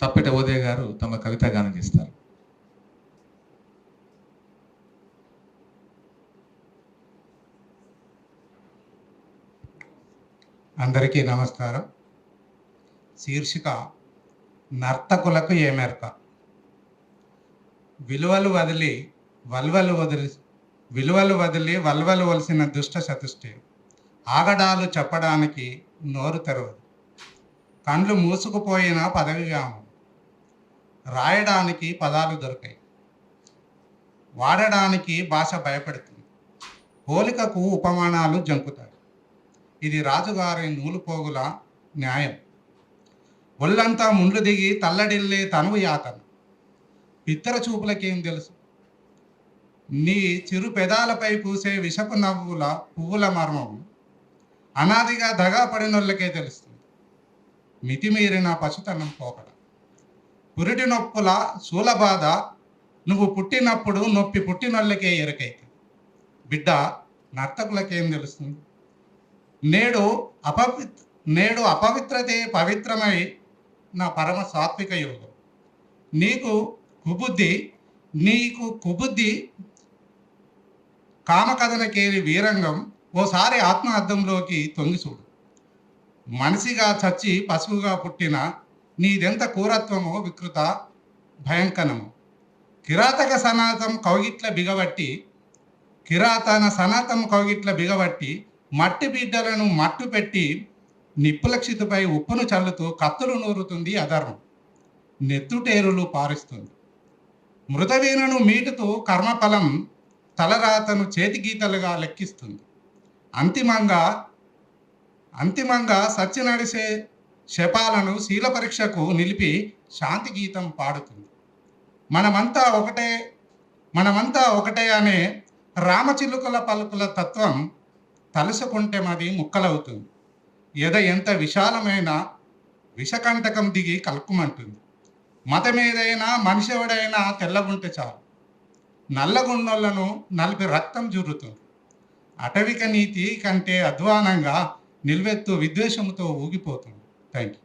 తప్పిట ఉదయ్ గారు తమ కవితా గానం చేస్తారు. అందరికీ నమస్కారం. శీర్షిక నర్తకులకు ఏమెరక. విలువలు వదిలి వల్వలు వలసిన దుష్ట చతుష్టి ఆగడాలు చెప్పడానికి నోరు తెరవదు. కండ్లు మూసుకుపోయిన పదవిగామం రాయడానికి పదాలు దొరికాయి, వాడడానికి భాష భయపడుతుంది, పోలికకు ఉపమానాలు జంకుతాయి. ఇది రాజుగారి నూలుపోగుల న్యాయం. ఒళ్ళంతా ముండ్లు దిగి తల్లడిల్లే తనువు యాతన. పిత్తర చూపులకేం తెలుసు? నీ చిరు పెదాలపై పూసే విషపు నవ్వుల పువ్వుల మర్మం అనాదిగా దగా పడినోళ్ళకే తెలుస్తుంది. మితిమీరిన పశుతనం పోకడ, పురిటి నొప్పుల శూలబాధ నువ్వు పుట్టినప్పుడు నొప్పి పుట్టినోళ్ళకే ఎరకైతే. బిడ్డ, నర్తకులకేం తెలుస్తుంది? నేడు అపవిత్రతే పవిత్రమై నా పరమ సాత్విక యోగం. నీకు కుబుద్ధి కామకథనకేరి వీరంగం. ఓసారి ఆత్మ అద్దంలోకి తొంగి చూడు. మనిషిగా చచ్చి పశువుగా పుట్టిన నీదెంత క్రూరత్వమో వికృత భయంకరమో. కిరాతన సనాతం కౌగిట్ల బిగబట్టి మట్టి బిడ్డలను మట్టు పెట్టి నిప్పులక్షితపై ఉప్పును చల్లుతూ కత్తులు నూరుతుంది అధర్మం. నెత్తుటేరులు పారిస్తుంది. మృతవీణను మీటుతూ కర్మఫలం తలరాతను చేతిగీతలుగా లెక్కిస్తుంది. అంతిమంగా సచ్చి నడిసే శపాలను శీల పరీక్షకు నిలిపి శాంతి గీతం పాడుతుంది. మనమంతా ఒకటే అనే రామచిలుకల పలుకుల తత్వం తలుసుకుంటే మది ముక్కలవుతుంది. ఎద ఎంత విశాలమైన విషకంటకం దిగి కలుక్కుమంటుంది. మతమేదైనా మనిషి ఎవడైనా తెల్లగుంటే చాలు, నల్లగున్నోళ్లను నలిపి రక్తం జుర్రుతుంది. అటవిక నీతి కంటే అధ్వానంగా నిల్వెత్తు విద్వేషంతో ఊగిపోతుంది. Thank you.